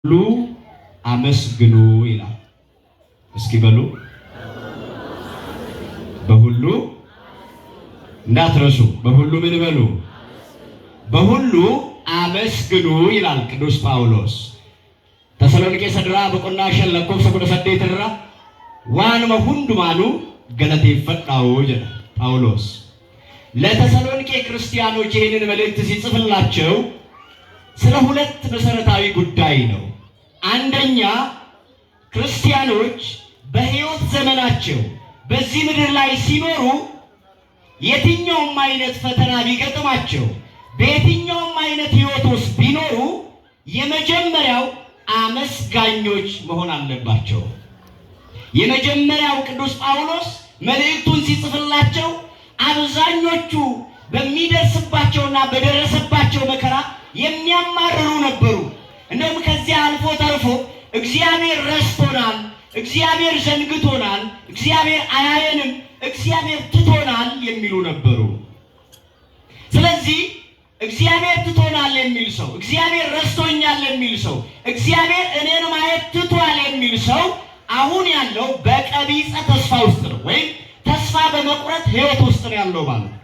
ሁሉ አመስግኑ ይላል። እስኪ በሉ በሁሉ እንዳትረሱ። በሁሉ ምን በሉ? በሁሉ አመስግኑ ይላል ቅዱስ ጳውሎስ። ተሰሎንቄ ሰድራ በቆና ሸለኮፍ ሰቁደ ሰዴትራ ዋንመ ሁንዱማኑ ገለቴፈጣው ጀነ ጳውሎስ ለተሰሎንቄ ክርስቲያኖች ይህንን መልእክት ሲጽፍላቸው ስለ ሁለት መሰረታዊ ጉዳይ ነው። አንደኛ ክርስቲያኖች በሕይወት ዘመናቸው በዚህ ምድር ላይ ሲኖሩ የትኛውም አይነት ፈተና ቢገጥማቸው በየትኛውም አይነት ሕይወት ውስጥ ቢኖሩ የመጀመሪያው አመስጋኞች መሆን አለባቸው። የመጀመሪያው ቅዱስ ጳውሎስ መልእክቱን ሲጽፍላቸው አብዛኞቹ በሚደርስባቸውና በደረሰባቸው መከራ የሚያማርሩ ነበሩ። እንደውም ከዚያ አልፎ ተርፎ እግዚአብሔር ረስቶናል፣ እግዚአብሔር ዘንግቶናል፣ እግዚአብሔር አያየንም፣ እግዚአብሔር ትቶናል የሚሉ ነበሩ። ስለዚህ እግዚአብሔር ትቶናል የሚል ሰው፣ እግዚአብሔር ረስቶኛል የሚል ሰው፣ እግዚአብሔር እኔን ማየት ትቷል የሚል ሰው አሁን ያለው በቀቢጸ ተስፋ ውስጥ ነው፣ ወይም ተስፋ በመቁረጥ ሕይወት ውስጥ ነው ያለው ማለት ነው።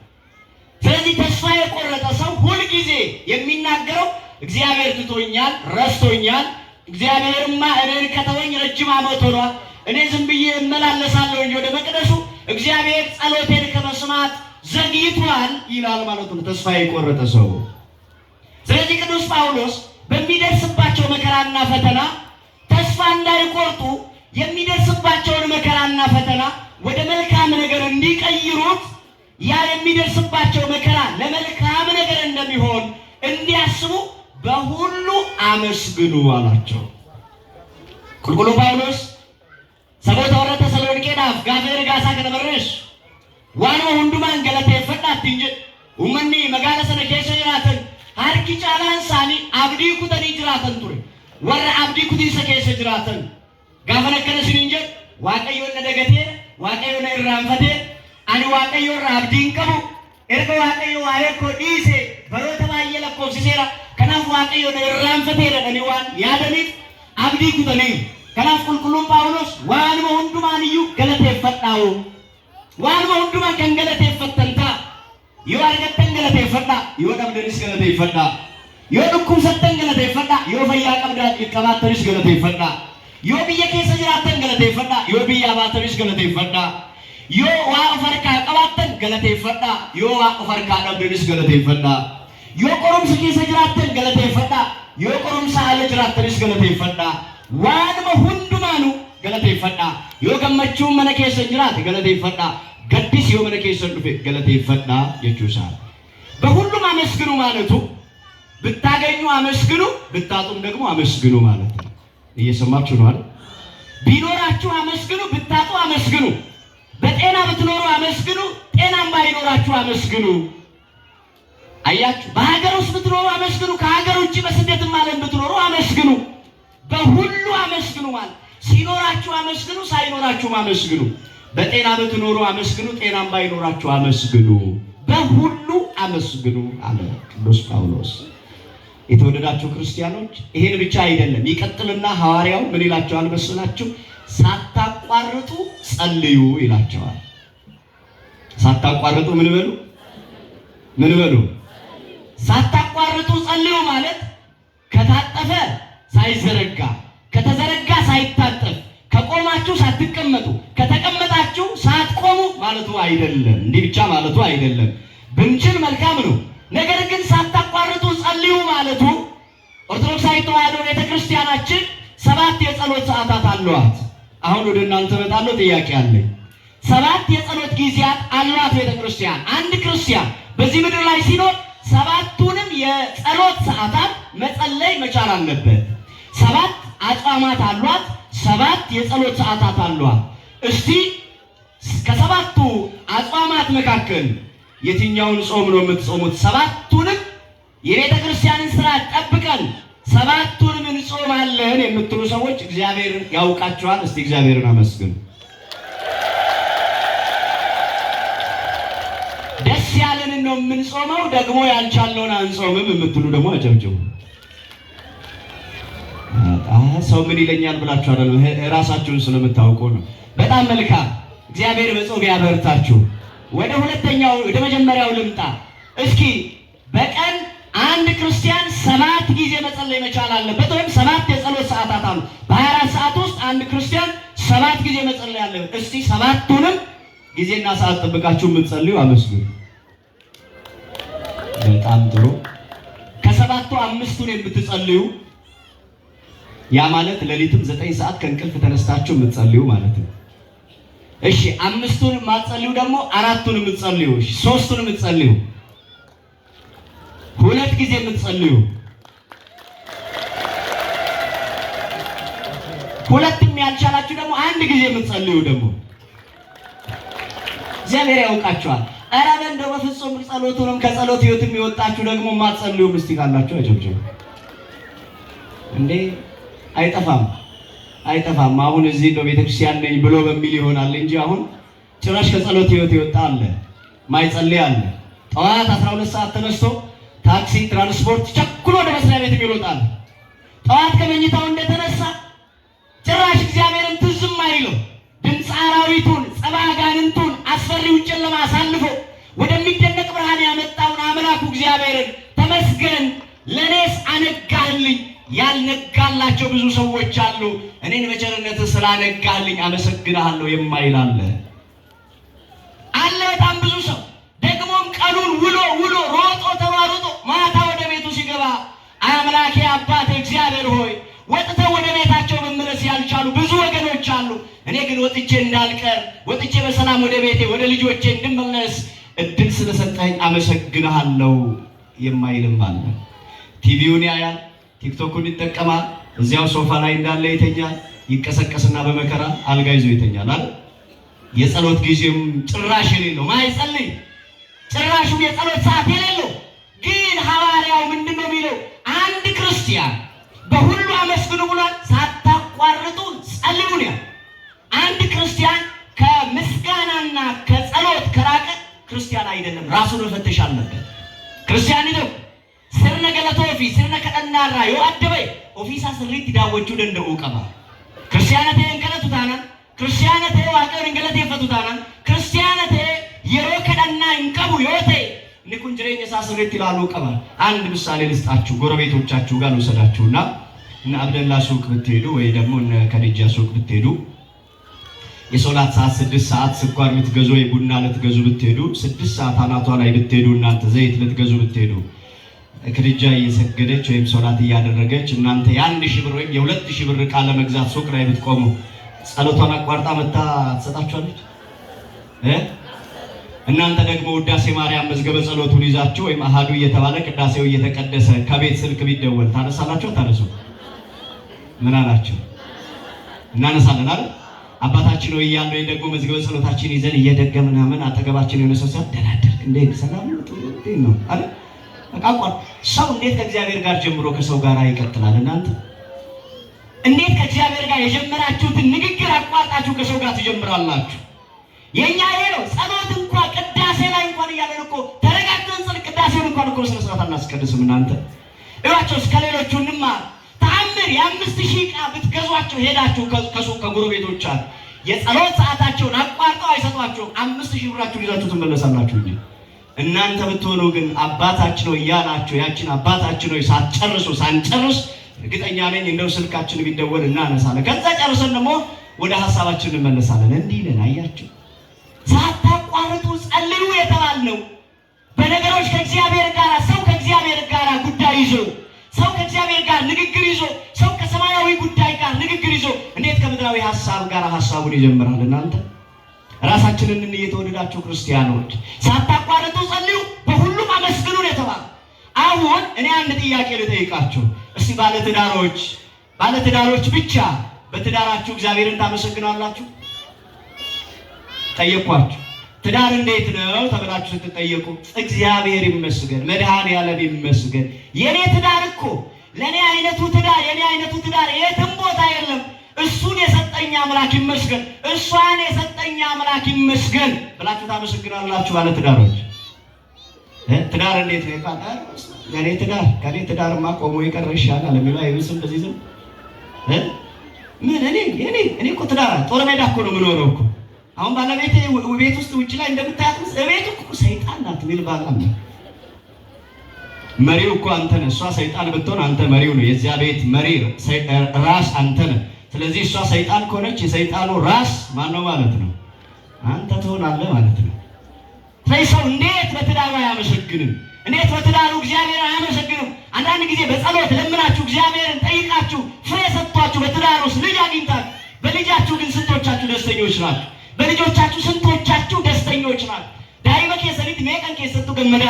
ስለዚህ ተስፋ የቆረጠ ሰው ሁልጊዜ የሚናገረው እግዚአብሔር ትቶኛል፣ ረስቶኛል፣ እግዚአብሔርማ እኔን ከተወኝ ረጅም ዓመት ሆኗል፣ እኔ ዝም ብዬ እመላለሳለሁ እንጂ ወደ መቅደሱ እግዚአብሔር ጸሎቴን ከመስማት ዘግይቷል ይላል ማለት ነው ተስፋ የቆረጠ ሰው። ስለዚህ ቅዱስ ጳውሎስ በሚደርስባቸው መከራና ፈተና ተስፋ እንዳይቆርጡ የሚደርስባቸውን መከራና ፈተና ወደ መልካም ነገር እንዲቀይሩት ያ የሚደርስባቸው መከራ ለመልካም ነገር እንደሚሆን እንዲያስቡ በሁሉ አመስግኑ አላቸው። ቁልቁሉ ጳውሎስ ሰቦታ ወረ ተሰሎንቄ ዳፍ ጋፈር ጋሳ ከነበረሽ ዋኖ ሁንዱማን ገለቴፈዳት እንጂ ኡመኒ መጋለ ሰነ ኬሰ ጅራተን ሃርኪ ጫላን ሳኒ አብዲ ኩተኒ ጅራተን ቱሬ ወረ አብዲ ኩቲ ሰኬሰ ጅራተን ጋፈነ ከነሲን እንጂ ዋቀዮ ነደገቴ ዋቀዮ ነራንፈቴ አኒ ዋቀዮ ራብዲን ቀቡ ኤርቆ ዋቀዮ ዋየኮ ዲሴ በሮተ ባየለ ኮሲሴራ ከናፍ ዋቀዮ ነራንፈቴ ረደኒ ዋን ያደኒት አብዲ ኩተኒ ከናፍ ቁልቁሉም ጳውሎስ ዋን ሁንዱማን እዩ ገለቴፈዳው ዋን ሁንዱማን ከንገለቴፈተንታ ይዋርገተን ገለቴፈዳ ይወደብደንስ ገለቴፈዳ ይወድኩም ሰተን ገለቴፈዳ ይወፈያ ቀብዳት ይቀባተሪስ ገለቴፈዳ ዮ ብየ ኬሰ ጅራተን ገለቴፈዳ ዮ ብያ ባተሪስ ገለቴፈዳ ዮ ዋ ፈርካ ቀባተን ገለቴፈዳ ዮ ዋ ፈርካ ቀብደንስ ገለቴፈዳ ዮ ቆሮምስ ኬሰ ጅራተን ገለቴፈዳ ዮ ቆሮምስ አለ ጅራተንስ ገለቴፈዳ ዋን ሁንዱማኑ ገለቴፈዳ ዮ ገመቹ መነ ኬሰ ጅራት ገለቴፈዳ ገዲስ ዮ መነ ኬሰ ዱፌ ገለቴፈዳ የቹሳል በሁሉም አመስግኑ ማለቱ ብታገኙ አመስግኑ ብታጡም ደግሞ አመስግኑ ማለት ነው። እየሰማችሁ ነው አይደል? ቢኖራችሁ አመስግኑ፣ ብታጡ አመስግኑ። በጤና ብትኖሩ አመስግኑ፣ ጤናም ባይኖራችሁ አመስግኑ። አያችሁ፣ በሀገር ውስጥ ብትኖሩ አመስግኑ፣ ከሀገር ውጭ በስደትም ዓለም ብትኖሩ አመስግኑ። በሁሉ አመስግኑ ማለት ሲኖራችሁ አመስግኑ፣ ሳይኖራችሁም አመስግኑ። በጤና ብትኖሩ አመስግኑ፣ ጤናም ባይኖራችሁ አመስግኑ። በሁሉ አመስግኑ አለ ቅዱስ ጳውሎስ። የተወደዳችሁ ክርስቲያኖች ይሄን ብቻ አይደለም፣ ይቀጥልና ሐዋርያው ምን ይላቸዋል መስላችሁ? ሳታቋርጡ ጸልዩ ይላቸዋል። ሳታቋርጡ ምን በሉ? ምን በሉ? ሳታቋርጡ ጸልዩ ማለት ከታጠፈ ሳይዘረጋ፣ ከተዘረጋ ሳይታጠፍ፣ ከቆማችሁ ሳትቀመጡ፣ ከተቀመጣችሁ ሳትቆሙ ማለቱ አይደለም። እንዲህ ብቻ ማለቱ አይደለም። ብንችል መልካም ነው። ነገር ግን ሳታቋርጡ ጸልዩ ማለቱ ኦርቶዶክሳዊ ተዋሕዶ ቤተክርስቲያናችን 7 የጸሎት ሰዓታት አሏት። አሁን ወደ እናንተ መጣለው ጥያቄ አለኝ። 7 የጸሎት ጊዜያት አሏት ቤተክርስቲያን። አንድ ክርስቲያን በዚህ ምድር ላይ ሲኖር 7ቱንም የጸሎት ሰዓታት መጸለይ መቻል አለበት። 7 አጽዋማት አሏት፣ 7 የጸሎት ሰዓታት አሏት። እስቲ ከ7ቱ አጽዋማት መካከል የትኛውን ጾም ነው የምትጾሙት? 7ቱንም የቤተ ክርስቲያንን ስርዓት ጠብቀን 7ቱንም እንጾማለን የምትሉ ሰዎች እግዚአብሔር ያውቃቸዋል። እስቲ እግዚአብሔርን አመስግኑ። ደስ ያለንን ነው የምንጾመው፣ ደግሞ ያልቻለውን አንጾምም የምትሉ ደግሞ አጨብጭቡ። ሰው ምን ይለኛል ብላችሁ አይደለም፣ ራሳችሁን ስለምታውቁ ነው። በጣም መልካም። እግዚአብሔር በጾም ያበርታችሁ። ወደ መጀመሪያው ልምጣ። እስኪ በቀን አንድ ክርስቲያን 7 ጊዜ መጸለይ መቻል አለበት፣ ወይም 7 የጸሎት ሰዓታት አሉ። በ24 ሰዓት ውስጥ አንድ ክርስቲያን 7 ጊዜ መጸለይ አለበት። እስቲ 7ቱንም ጊዜና ሰዓት ጠብቃችሁ የምትጸልዩ አመስግኑ። በጣም ጥሩ። ከ7ቱ 5ቱን የምትጸልዩ ያ ማለት ሌሊትም 9 ሰዓት ከእንቅልፍ ተነስታችሁ የምትጸልዩ ማለት ነው። እሺ 5ቱን ማትጸልዩ ደግሞ 4ቱን የምትጸልዩ፣ 3ቱን የምትጸልዩ፣ 2 ጊዜ የምትጸልዩ፣ 2ም ያልቻላችሁ ደግሞ 1 ጊዜ የምትጸልዩ ደግሞ እግዚአብሔር ያውቃችኋል። ኧረ እንደው በፍጹም ጸሎቱንም ከጸሎት ህይወት የሚወጣችሁ ደግሞ ማትጸልዩ ምስቲ ካላችሁ አጨብጭቡ እንዴ! አይጠፋም። አሁን እዚህ ነው ቤተክርስቲያን ነኝ ብሎ በሚል ይሆናል እንጂ አሁን ጭራሽ ከጸሎት ህይወት ይወጣ አለ፣ ማይጸልይ አለ። ጠዋት 12 ሰዓት ተነስቶ ታክሲ ትራንስፖርት ቸኩሎ ወደ መስሪያ ቤት ይሮጣል። ጠዋት ከመኝታው እንደተነሳ ጭራሽ እግዚአብሔርን ትዝም አይለው። ድምፅ አራዊቱን፣ ጸባ አጋንንቱን፣ አስፈሪውን ጨለማ አሳልፎ ወደሚደነቅ ብርሃን ያመጣውን አምላኩ እግዚአብሔርን ተመስገን፣ ለኔስ አነጋህልኝ። ያልነጋላቸው ብዙ ሰዎች አሉ። እኔን በቸርነት ስላነጋህልኝ አመሰግናለሁ የማይል አለ። በጣም ብዙ ሰው ደግሞም ቀኑን ውሎ ሮጦ ተሯሩጦ ማታ ወደ ቤቱ ሲገባ አምላኬ አባቴ እግዚአብሔር ሆይ ወጥተው ወደ ቤታቸው መመለስ ያልቻሉ ብዙ ወገኖች አሉ። እኔ ግን ወጥቼ እንዳልቀር ወጥቼ በሰላም ወደ ቤቴ ወደ ልጆቼ እንድመለስ እድል ስለሰጠኝ አመሰግናለሁ የማይልም አለ። ቲቪውን ያያል፣ ቲክቶኩን ይጠቀማል፣ እዚያው ሶፋ ላይ እንዳለ ይተኛል። ይቀሰቀስና በመከራ አልጋ ይዞ ይተኛል አይደል? የጸሎት ጊዜም ጭራሽ የሌለው ማይጸልይ ጭራሹም የጸሎት ሰዓት የሌለው ግን ሐዋርያው ምንድነው የሚለው? አንድ ክርስቲያን በሁሉ አመስግኑ ብሏል፣ ሳታቋርጡ ጸልዩ ነው። አንድ ክርስቲያን ከምስጋናና ከጸሎት ከራቀ ክርስቲያን አይደለም፣ ራሱን መፈተሽ አለበት። ክርስቲያን ነው ስርነ ገለቶ ኦፊ ስርነ ከደናራ ይወአደበይ ኦፊሳ ስሪት ዳወቹ ደንደው ቀባ ክርስቲያነቴ እንከለቱታና ክርስቲያነቴ ዋቀር እንገለቴ ፈቱታና ክርስቲያነቴ የሮከደና እንቀቡ yote ንኩን ጅሬኝ ሳስሪት ይላሉ ቀባ። አንድ ምሳሌ ልስጣችሁ፣ ጎረቤቶቻችሁ ጋር ልውሰዳችሁና እና አብደላ ሱቅ ብትሄዱ ወይ ደግሞ እነ ከዲጃ ሱቅ ብትሄዱ የሶላት ሰዓት 6 ሰዓት ስኳር ልትገዙ ወይ ቡና ልትገዙ ብትሄዱ 6 ሰዓት አናቷ ላይ ብትሄዱ እናንተ ዘይት ልትገዙ ብትሄዱ ከዲጃ እየሰገደች ወይም ሶላት እያደረገች እናንተ የ1000 ብር ወይም የ2000 ብር ዕቃ ለመግዛት ሱቅ ላይ ብትቆሙ ጸሎቷን አቋርጣ መጣ ትሰጣችኋለች? እናንተ ደግሞ ውዳሴ ማርያም መዝገበ ጸሎቱን ይዛችሁ ወይም አሃዱ እየተባለ ቅዳሴው እየተቀደሰ ከቤት ስልክ ቢደወል ታነሳላችሁ? ታነሱ? ምን አላችሁ? እናነሳለን አይደል? አባታችን ሆይ እያልን ወይ ደግሞ መዝገበ ጸሎታችን ይዘን እየደገምን ምን አጠገባችን የሆነ ሰው ሲያደናደር እንዴ ሰላም ነው አይደል? አቋቋም ሰው እንዴት ከእግዚአብሔር ጋር ጀምሮ ከሰው ጋር ይቀጥላል? እናንተ እንዴት ከእግዚአብሔር ጋር የጀመራችሁትን ንግግር አቋርጣችሁ ከሰው ጋር ትጀምራላችሁ? የኛ ይሄ ነው። ጸሎት እንኳን ቅዳሴ ላይ እንኳን እያለን እኮ ተረጋግተን ቅዳሴውን እንኳን እኮ ስነ ስርዓት አናስቀድስም። እናንተ እባክህ ከሌሎቹ እንማር። ተአምር የ5000 ዕቃ ብትገዟቸው ሄዳችሁ ከሱቅ ከጎረቤቶቻችሁ የጸሎት ሰዓታቸውን አቋርጠው አይሰጧቸውም። 5000 ብራችሁን ይዛችሁ ትመለሳላችሁ እንጂ እናንተ ብትሆኑ ግን አባታችን ሆይ እያላችሁ ያችን አባታችን ሆይ ሳንጨርስ እርግጠኛ ነኝ እንደው ስልካችን ቢደወል እናነሳለን። ከዛ ጨርሰን ደግሞ ወደ ሐሳባችን እንመለሳለን። እንዲህ ነን። አያችሁ፣ ሳታቋርጡ ጸልዩ የተባልነው በነገሮች ከእግዚአብሔር ጋር ሰው ከእግዚአብሔር ጋር ጉዳይ ይዞ ሰው ከእግዚአብሔር ጋር ንግግር ይዞ ሰው ከሰማያዊ ጉዳይ ጋር ንግግር ይዞ እንዴት ከምድራዊ ሐሳብ ጋር ሐሳቡን ይጀምራል? እናንተ ራሳችንን እየተወደዳችሁ ክርስቲያኖች ሳታቋርጡ ጸልዩ፣ በሁሉም አመስግኑ የተባለው። አሁን እኔ አንድ ጥያቄ ልጠይቃችሁ። እስቲ ባለትዳሮች ብቻ በትዳራችሁ እግዚአብሔርን ታመሰግናላችሁ? ጠየኳችሁ። ትዳር እንዴት ነው ተብላችሁ ስትጠየቁ እግዚአብሔር ይመስገን መድኃኔዓለም ይመስገን። የኔ ትዳር እኮ ለኔ አይነቱ ትዳር የትም ቦታ የለም። እሱን የሰጠኝ አምላክ ይመስገን፣ እሷን የሰጠኝ አምላክ ይመስገን ብላችሁ ታመሰግናላችሁ ባለትዳሮች? ትዳር እንዴት ነው ይባላል? ከኔ ትዳርማ ቆሞ ይቀር ይሻላል የሚለው አይብስም። በዚህ ዝም ምን እኔ እኮ ትዳር ጦር ሜዳ እኮ ነው የምኖረው እኮ። አሁን ባለቤቴ ቤት ውስጥ ውጭ ላይ እንደምታያት ቤት እኮ ሰይጣን ናት የሚል ባል አለ። መሪው እኮ አንተ ነህ። እሷ ሰይጣን ብትሆን አንተ መሪው ነው። የዚያ ቤት መሪ ራስ አንተ ነህ። ስለዚህ እሷ ሰይጣን ከሆነች የሰይጣኑ ራስ ማን ነው ማለት ነው? አንተ ትሆናለህ ማለት ነው። ስለዚህ ሰው እንዴት በትዳሩ አያመሰግንም? እንዴት በትዳሩ እግዚአብሔርን አያመሰግንም? አንዳንድ ጊዜ በጸሎት ለምናችሁ እግዚአብሔርን ጠይቃችሁ ፍሬ ሰጥቷችሁ በትዳር ውስጥ ልጅ አግኝታችሁ፣ በልጃችሁ ግን ስንቶቻችሁ ደስተኞች ናችሁ? በልጆቻችሁ ስንቶቻችሁ ደስተኞች ናችሁ? ዳይበ ኬሰሪት ሜቀን ኬሰቱ ገመዳ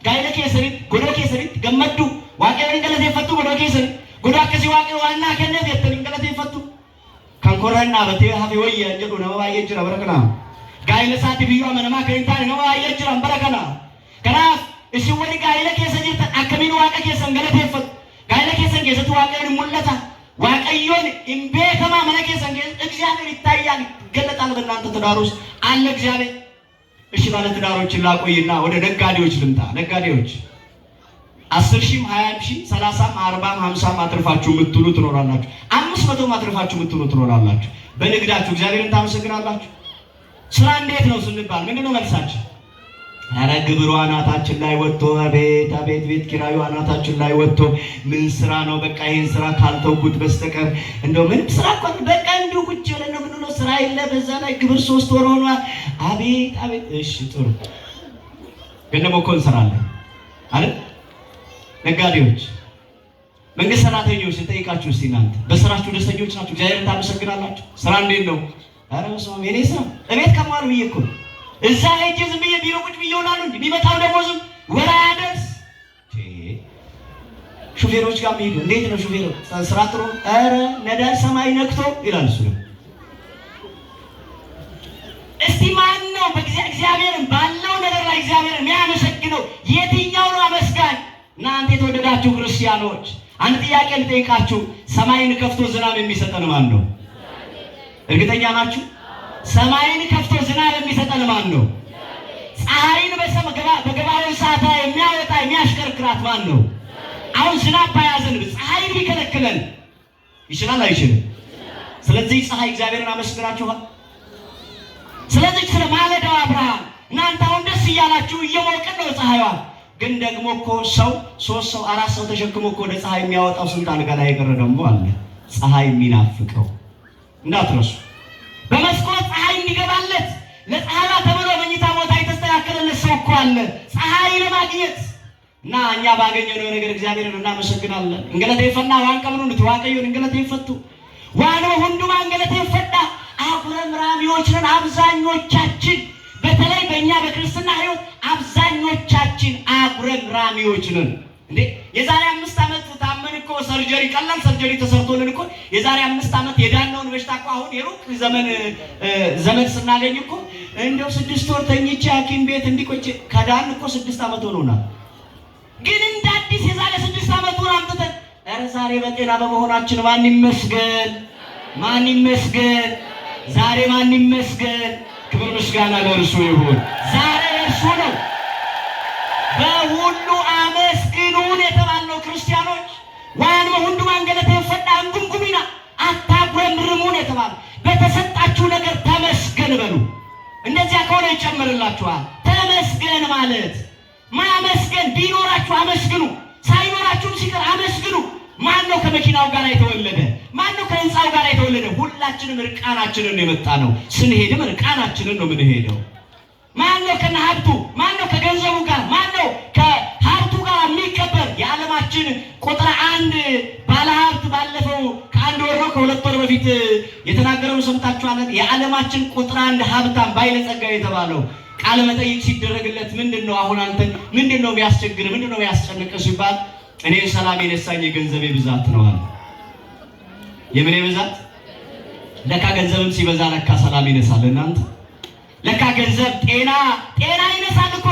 ጋይለ ኬሰሪት ጎዶ ኬሰሪት ገመዱ ዋቀን ገለቴ ፈቱ ጎዶ ኬሰሪት ጎዶ አከሲ ዋቀ ዋና ከነፍ የተን ገለቴ ፈቱ ከንኮረና በቴ ሀፊ ወይ እንጀዱ ነው ባየጅራ በረከና ጋይለ ሳቲ ቢዩ አመነማ ከንታን ነው ባየጅራ በረከና ከናፍ እሺ ወዲ ጋይለ ኬሰሪት አከሚን ዋቀ ኬሰን ገለቴ ፈቱ ጋይለ ኬሰን ኬሰቱ ዋቀን ሙለታ ዋቀዮን እምቤከማ መነ ኬሰን እግዚአብሔር ይታያል ይገለጣል በእናንተ ትዳር ውስጥ አለ እግዚአብሔር። እሺ ባለ ትዳሮችን ላቆይና ወደ ነጋዴዎች ልምጣ። ነጋዴዎች 10,000 20,000 30 40 50 አትርፋችሁ የምትሉ ትኖራላችሁ። 500 አትርፋችሁ የምትሉ ትኖራላችሁ። በንግዳችሁ እግዚአብሔርን ታመሰግናላችሁ። ስራ እንዴት ነው ስንባል ምንድነው መልሳችሁ? ኧረ ግብሩ አናታችን ላይ ወጥቶ አቤት ቤት ኪራዩ አናታችን ላይ ወጥቶ ምን ስራ ነው? በቃ ይሄን ስራ ካልተውኩት በስተቀር እንደው ምን ስራ እኮ በቃ እንዲሁ ቁጭ ብለን ነው የምንውለው። ስራ የለ፣ በዛ ላይ ግብር 3 ወር ሆኗል። አቤት እሺ ጥሩ ግን ደግሞ እኮ እንሰራለን አይደል? ነጋዴዎች፣ መንግስት ሰራተኞች ስጠይቃችሁ እስቲ እናንተ በስራችሁ ደስተኞች ናችሁ? እግዚአብሔርን ታመሰግናላችሁ? ስራ እንዴት ነው? ኧረ በስመ አብ የኔ ስራ እቤት ከማሩ ብዬ እኮ እዛ ሄጄ ዝም ብዬ ቢሮ ቁጭ ብዬ እሆናለሁ እንጂ የሚመጣው ደሞዝም ወራ ያደርስ። ሹፌሮች ጋር የሚሄዱ እንዴት ነው ሹፌሩ ስራ ጥሩ? ኧረ ነዳጅ ሰማይ ነክቶ ይላል እሱ ነው። እስቲ ማን ነው እግዚአብሔርን ባለው ነገር ላይ እግዚአብሔርን የሚያመሰግነው? የትኛው ነው አመስጋኝ? እናንተ የተወደዳችሁ ክርስቲያኖች አንድ ጥያቄ ልጠይቃችሁ። ሰማይን ከፍቶ ዝናብ የሚሰጠን ማን ነው? እርግጠኛ ናችሁ? ሰማይን ከፍቶ ዝናብ የሚሰጠን ማን ነው? ፀሐይን በገባው ሰዓት የሚያወጣ የሚያሽከርክራት ማን ነው? አሁን ዝናብ ባያዘንብ ፀሐይን ቢከለክለን ይችላል አይችልም? ስለዚህ ፀሐይ እግዚአብሔርን አመስግናችኋል። ስለዚህ ስለ ማለዳው አብርሃም እናንተ አሁን ደስ እያላችሁ እየሞቅን ነው ፀሐይዋ። ግን ደግሞ እኮ ሰው 3 ሰው 4 ሰው ተሸክሞ እኮ ወደ ፀሐይ የሚያወጣው ስንት አልጋ ላይ የቀረ ደግሞ አለ። ፀሐይ የሚናፍቀው እንዳትረሱ። በመስኮት ፀሐይ እንዲገባለት ለፀሐይዋ ተብሎ መኝታ ቦታ የተስተካከለለት ሰው እኮ አለ ፀሐይ ለማግኘት። እና እኛ ባገኘነው ነገር እግዚአብሔርን እናመሰግናለን። እንገለተ ይፈና ዋን ቀብሩን ተዋቀዩን እንገለተ ይፈቱ ዋን ሁንዱም እንገለተ ይፈዳ። አጉረምራሚዎች ነን አብዛኞቻችን። በተለይ በእኛ በክርስትና ሕይወት አብዛኞቻችን አጉረምራሚዎች ነን። እንዴ የዛሬ 5 ዓመት ታመን እኮ ሰርጀሪ ቀላል ሰርጀሪ ተሰርቶልን እኮ የዛሬ 5 ዓመት የዳነውን በሽታ እኮ አሁን የሩቅ ዘመን ስናገኝ እኮ እንደው 6 ወር ተኝቼ ሐኪም ቤት እንዲቆጭ ከዳን እኮ 6 ዓመት ሆኖናል። ግን እንደ አዲስ የዛሬ 6 ዓመቱን አምጥተን ኧረ ዛሬ በጤና በመሆናችን ማን ይመስገን? ማን ይመስገን? ዛሬ ማን ይመስገን? ክብር ምስጋና ለእርሱ ይሁን። ዛሬ እርሱ ነው። በሁሉ አመስግኑን የተባለው ክርስቲያኖች ዋን በሁሉ ማንገለተ ይፈዳ እንጉምጉሚና አታጉረምርሙን የተባለው በተሰጣችሁ ነገር ተመስገን በሉ። እንደዚያ ከሆነ ይጨምርላችኋል። ተመስገን ማለት ማመስገን፣ ቢኖራችሁ አመስግኑ፣ ሳይኖራችሁም ሲቀር አመስግኑ። ማን ነው ከመኪናው ጋር የተወለደ? ማን ነው ከህንፃው ጋር የተወለደ? ሁላችንም እርቃናችንን የመጣ ነው። ስንሄድም እርቃናችንን ነው የምንሄደው። ማን ነው ከነ ሀብቱ? ማን ነው ከገንዘቡ ጋር? ማን ነው ከሀብቱ ጋር የሚከበር? የዓለማችን ቁጥር 1 ባለሀብት ባለፈው ከ1 ወር ነው ከ2 ወር በፊት የተናገረውን ሰምታችኋል። የዓለማችን ቁጥር 1 ሀብታም ባለጸጋ የተባለው ቃለ መጠይቅ ሲደረግለት ምንድነው አሁን አንተ ምንድነው የሚያስቸግር ምንድነው የሚያስጨንቅ ሲባል እኔ ሰላም የነሳኝ የገንዘቤ ብዛት ነው አለ። የምን ብዛት? ለካ ገንዘብም ሲበዛ ለካ ሰላም ይነሳል። እናንተ ለካ ገንዘብ ጤና ይነሳል እኮ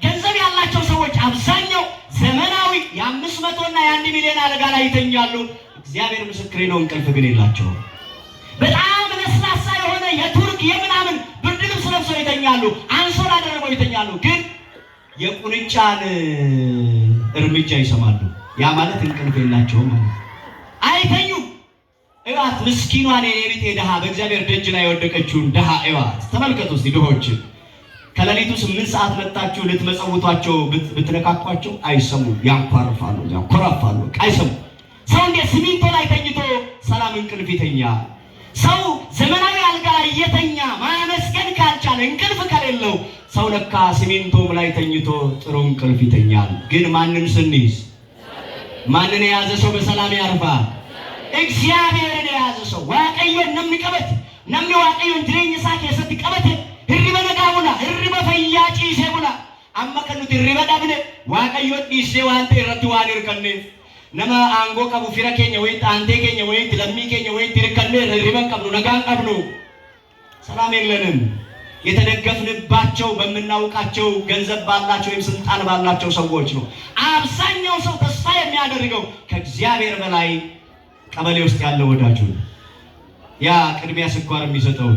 ገንዘብ ያላቸው ሰዎች አብዛኛው ዘመናዊ የ500 እና የ1 ሚሊዮን አልጋ ላይ ይተኛሉ። እግዚአብሔር ምስክሬ ነው፣ እንቅልፍ ግን የላቸውም። በጣም ለስላሳ የሆነ የቱርክ የምናምን ብርድ ልብስ ለብሰው ይተኛሉ፣ አንሶላ ደርበው ይተኛሉ። ግን የቁንጫን እርምጃ ይሰማሉ። ያ ማለት እንቅልፍ የላቸውም ማለት አይተኙም። እዋት ምስኪኗን የኔሪት ድሃ በእግዚአብሔር ደጅ ላይ የወደቀችውን ድሃ እዋት ተመልከቱ እስቲ። ድሆችን ከሌሊቱ 8 ሰዓት መጣችሁ ልትመጸውቷቸው ብትነካኳቸው አይሰሙም፣ ያንኳርፋሉ፣ ያንኮራፋሉ፣ አይሰሙም። ሰው እንደ ሲሚንቶ ላይ ተኝቶ ሰላም እንቅልፍ ይተኛል። ሰው ዘመናዊ አልጋ ላይ እየተኛ ማመስገን ካልቻለ እንቅልፍ ከሌለው ሰው ለካ ሲሚንቶም ላይ ተኝቶ ጥሩ እንቅልፍ ይተኛል። ግን ማንን ስንይዝ ማንን የያዘ ሰው በሰላም ያርፋል? እግዚአብሔርን የያዘ ሰው ዋቀዮን ነምኒ ቀበት ነምኒ ዋቀዮን ድሬኝ ሳክ የሰጥ ቀበት ህሪበ ነጋቡና ህሪበ ፈያጪ ሴቡና አመከኑት ህሪበ ዳብነ ዋቀዮን ዲሴ ዋንተ ይረቱ ዋኒር ከነ ነማ አንጎ ቀቡ ፊራ ኬኛ ወይ አንቴ ኬኛ ወይ ለሚ ኬኛ ወይ ትርከነ ህሪበ ቀብኑ ነጋን ቀብኑ ሰላም የለንም። የተደገፍንባቸው በመናውቃቸው ገንዘብ ባላቸው ወይም ስልጣን ባላቸው ሰዎች ነው። አብዛኛው ሰው ተስፋ የሚያደርገው ከእግዚአብሔር በላይ ቀበሌ ውስጥ ያለው ወዳጁ ያ ቅድሚያ ስኳር የሚሰጠው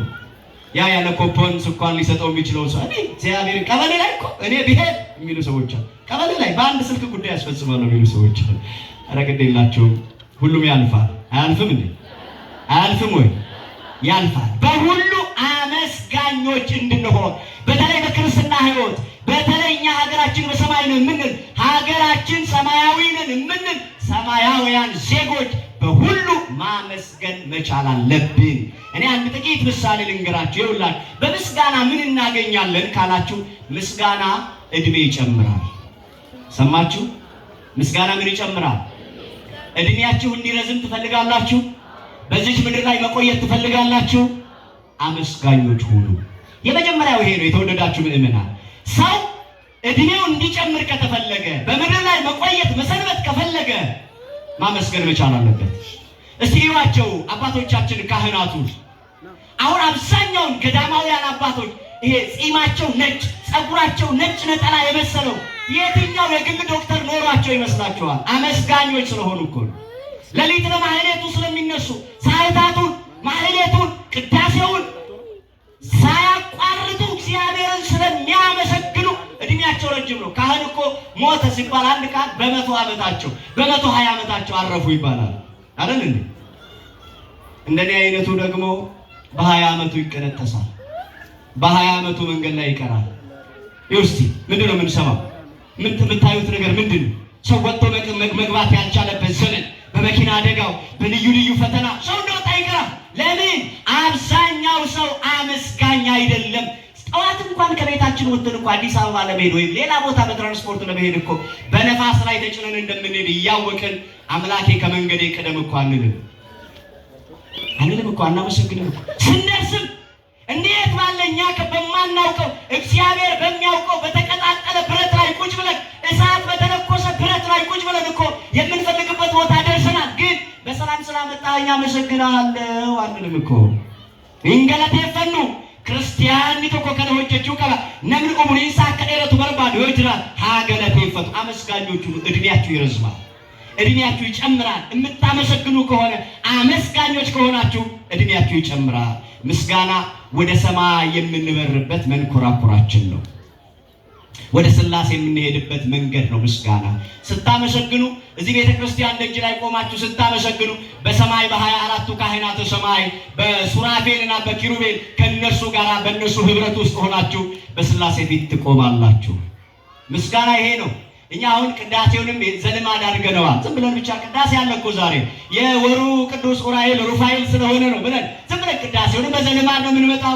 ያ ያለ ኮፖን ስኳር ሊሰጠው የሚችለው ሰው እኔ እግዚአብሔር ቀበሌ ላይ እኮ እኔ ብሄድ የሚሉ ሰዎች አሉ። ቀበሌ ላይ በአንድ ስልክ ጉዳይ ያስፈጽማሉ የሚሉ ሰዎች አሉ። ኧረ ግድ የላቸውም። ሁሉም ያልፋል። አያልፍም እንዴ? አያልፍም ወይ? ያልፋል። በሁሉ አመስጋኞች እንድንሆን በተለይ በክርስትና ሕይወት በተለይ እኛ ሀገራችን በሰማይ ነው የምንል ሀገራችን ሰማያዊ ነን የምንል ሰማያውያን ዜጎች በሁሉ ማመስገን መቻል አለብን። እኔ አንድ ጥቂት ምሳሌ ልንገራችሁ። ይኸውላችሁ በምስጋና ምን እናገኛለን ካላችሁ ምስጋና እድሜ ይጨምራል። ሰማችሁ? ምስጋና ምን ይጨምራል? እድሜያችሁ እንዲረዝም ትፈልጋላችሁ? በዚህ ምድር ላይ መቆየት ትፈልጋላችሁ? አመስጋኞች ሁኑ። የመጀመሪያው ይሄ ነው። የተወደዳችሁ ምእመናን፣ ሰው እድሜው እንዲጨምር ከተፈለገ በምድር ላይ መቆየት መሰንበት ከፈለገ ማመስገን መቻል አለበት። እስቲ ይዋቸው አባቶቻችን ካህናቱ አሁን አብዛኛውን ገዳማውያን አባቶች ይሄ ጺማቸው ነጭ ጸጉራቸው ነጭ ነጠላ የመሰለው የትኛው የግል ዶክተር ኖሯቸው ይመስላችኋል? አመስጋኞች ስለሆኑ እኮ ነው። ሌሊት ለማህሌቱ ስለሚነሱ ሰዓታቱን ማህሌቱን ቅዳሴውን ሳያቋርጡ እግዚአብሔርን ስለሚያመሰግኑ እድሜያቸው ረጅም ነው። ካህን እኮ ሞተ ሲባል አንድ ካህን በ100 ዓመታቸው በ120 ዓመታቸው አረፉ ይባላል አይደል እንዴ? እንደኔ አይነቱ ደግሞ በ20 ዓመቱ ይቀነጠሳል። በ20 ዓመቱ መንገድ ላይ ይቀራል። ይውስቲ ምንድን ነው የምንሰማው? የምታዩት ነገር ምንድን ነው? ሰው ወጥቶ መግባት ያልቻለበት ዘመን በመኪና አደጋው በልዩ ልዩ ፈተና ሰው እንደወጣ ይቀራል። ለምን? አብዛኛው ሰው አመስጋኝ አይደለም። ጠዋት እንኳን ከቤታችን ወጥተን እኮ አዲስ አበባ ለመሄድ ወይም ሌላ ቦታ በትራንስፖርት ለመሄድ እኮ በነፋስ ላይ ተጭነን እንደምንሄድ እያወቅን አምላኬ ከመንገዴ ቀደም እኮ አንልም እኮ አናመሰግንም እኮ። ስንደርስም እንዴት ባለኛ በማናውቀው እግዚአብሔር በሚያውቀው በተቀጣጠለ ብረት ላይ ቁጭ ብለን እሳት በተለኮሰ ብረት ላይ ቁጭ ብለን እኮ የምንፈልግበት ቦታ ደርሰናል። ግን በሰላም ስላመጣኸኝ አመሰግናለሁ አንልም እኮ። እንገለቴ ፈኑ ክርስቲያን ኒቶኮ ከነሆጀቹ ቀባ ነምን ኦሙኒሳ ከደረቱ በርባዶ ይጅራል ሃገለቴ ፈቱ። አመስጋኞቹ እድሜያችሁ ይረዝማል፣ እድሜያችሁ ይጨምራል። የምታመሰግኑ ከሆነ አመስጋኞች ከሆናችሁ እድሜያችሁ ይጨምራል። ምስጋና ወደ ሰማይ የምንበርበት መንኮራኩራችን ነው። ወደ ሥላሴ የምንሄድበት መንገድ ነው ምስጋና። ስታመሰግኑ እዚህ ቤተክርስቲያን ደጅ ላይ ቆማችሁ ስታመሰግኑ በሰማይ በ24ቱ ካህናተ ሰማይ በሱራፌልና በኪሩቤል ከነሱ ጋር በእነሱ ህብረት ውስጥ ሆናችሁ በሥላሴ ፊት ትቆማላችሁ። ምስጋና ይሄ ነው። እኛ አሁን ቅዳሴውንም ዘልማድ አድርገነዋል። ዝም ብለን ብቻ ቅዳሴ አለ እኮ ዛሬ የወሩ ቅዱስ ዑራኤል ሩፋኤል ስለሆነ ነው ብለን ዝም ብለን ቅዳሴውንም በዘልማድ ነው የምንመጣው።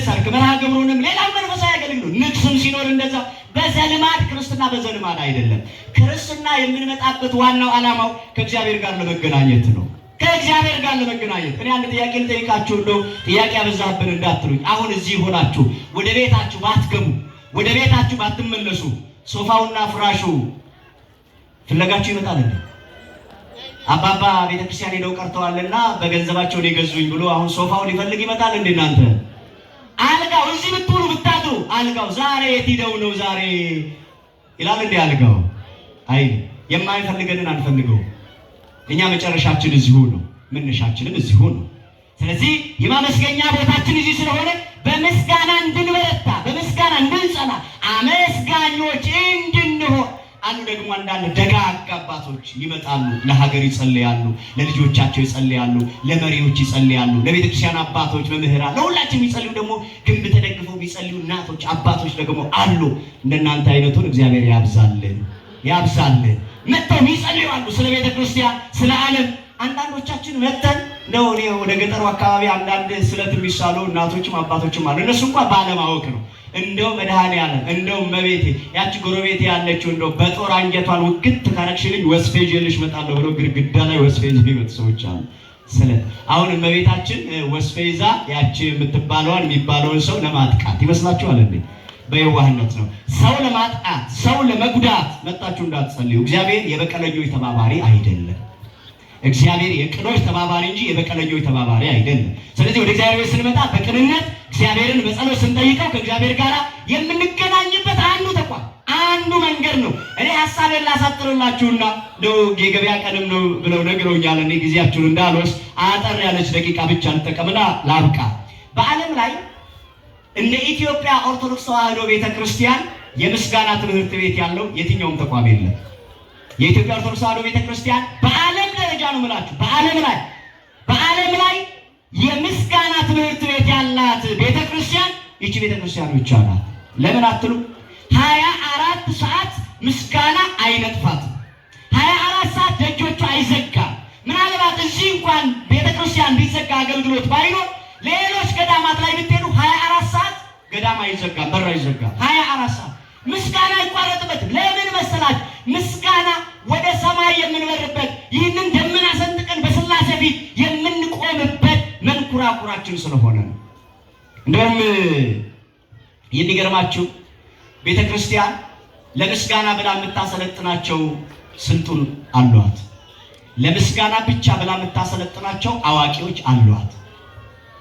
ሰርክ መርሃ ግብሩንም ሌላው መንፈሳዊ አገልግሎት ንግስም ሲኖር እንደዛ በዘልማድ። ክርስትና በዘልማድ አይደለም። ክርስትና የምንመጣበት ዋናው ዓላማው ከእግዚአብሔር ጋር ለመገናኘት ነው። ከእግዚአብሔር ጋር ለመገናኘት። እኔ አንድ ጥያቄ ልጠይቃችሁ፣ እንደው ጥያቄ ያበዛብን እንዳትሉኝ። አሁን እዚህ ሆናችሁ ወደ ቤታችሁ ባትገቡ፣ ወደ ቤታችሁ ባትመለሱ ሶፋውና ፍራሹ ፍለጋችሁ ይመጣል እንዴ? አባባ ቤተክርስቲያን ሄደው ቀርተዋልና በገንዘባቸው የገዙኝ ብሎ አሁን ሶፋው ሊፈልግ ይመጣል እንዴ? እናንተ አልጋው እዚህ ብትውሉ ብታድሩ አልጋው ዛሬ የት ሄደው ነው ዛሬ ይላል እንዴ? አልጋው አይ የማይፈልገንን አንፈልገው። እኛ መጨረሻችን እዚሁ ነው፣ መነሻችንም እዚሁ ነው። ስለዚህ የማመስገኛ ቦታችን እዚህ ስለሆነ በምስጋና እንድንበረታ በምስጋና እንድንጸና አመስጋኞች እንድንሆን አንዱ ደግሞ አንዳንድ ደጋግ አባቶች ይመጣሉ፣ ለሀገር ይጸልያሉ፣ ለልጆቻቸው ይጸልያሉ፣ ለመሪዎች ይጸልያሉ፣ ለቤተክርስቲያን አባቶች መምህራን፣ ለሁላችን የሚጸልዩ ደግሞ ግንብ ተደግፈው የሚጸልዩ እናቶች አባቶች ደግሞ አሉ። እንደናንተ አይነቱን እግዚአብሔር ያብዛልን ያብዛልን። መጥተው የሚጸልዩ አሉ፣ ስለ ቤተክርስቲያን፣ ስለ ዓለም። አንዳንዶቻችን መጥተን ነው ወደ ገጠሩ አካባቢ አንዳንድ ስለት የሚሳሉ እናቶችም አባቶችም አሉ። እነሱ እንኳን ባለማወቅ ነው። እንደው መድኃኔዓለም እንደው መቤቴ ያቺ ጎረቤቴ ያለችው እንደው በጦር አንጀቷን ውግት ካረክሽልኝ ወስፌ ይዤልሽ እመጣለሁ ብሎ ግድግዳ ላይ ወስፌ ይመጡ ሰዎች አሉ። ስለት አሁን እመቤታችን ወስፌ ይዛ ያቺ የምትባለዋን የሚባለውን ሰው ለማጥቃት ይመስላችኋል እንዴ? በየዋህነት ነው። ሰው ለማጥቃት ሰው ለመጉዳት መጣችሁ እንዳትጸልዩ። እግዚአብሔር የበቀለኞች ተባባሪ አይደለም። እግዚአብሔር የቅኖች ተባባሪ እንጂ የበቀለኞች ተባባሪ አይደለም። ስለዚህ ወደ እግዚአብሔር ስንመጣ በቅንነት እግዚአብሔርን በጸሎት ስንጠይቀው ከእግዚአብሔር ጋር የምንገናኝበት አንዱ መንገድ ነው። እኔ ሐሳቤን ላሳጥርላችሁና ነው የገበያ ቀንም ነው ብለው ነግረውኛል። እኔ ጊዜያችሁን እንዳልወስድ አጠር ያለች ደቂቃ ብቻ እንጠቀምና ላብቃ። በዓለም ላይ እንደ ኢትዮጵያ ኦርቶዶክስ ተዋሕዶ ቤተክርስቲያን የምስጋና ትምህርት ቤት ያለው የትኛውም ተቋም የለም። የኢትዮጵያ ኦርቶዶክስ ተዋሕዶ ቤተክርስቲያን በዓለም ደረጃ ነው የምላችሁ፣ በዓለም ላይ የምስጋና ትምህርት ቤት ያላት ቤተክርስቲያን ይቺ ቤተክርስቲያን ብቻ ናት። ለምን አትሉ? 24 ሰዓት ምስጋና አይነጥፋትም። 24 ሰዓት ደጆቿ አይዘጋም። ምናልባት እዚህ እንኳን ቤተክርስቲያን ቢዘጋ አገልግሎት ባይኖር ሌሎች ገዳማት ላይ ብትሄዱ 24 ሰዓት ገዳም አይዘጋም፣ በር አይዘጋም። 24 ሰዓት ምስጋና አይቋረጥበትም። ለምን መሰላችሁ? ምስጋና ወደ ሰማይ የምንበርበት ይህንን ደመና ሰንጥቀን በስላሴ ፊት የምንቆምበት መንኩራኩራችን ስለሆነ ነው። እንደውም የሚገርማችሁ ቤተክርስቲያን ለምስጋና ብላ የምታሰለጥናቸው ስልጡን አሏት። ለምስጋና ብቻ ብላ የምታሰለጥናቸው አዋቂዎች አሏት።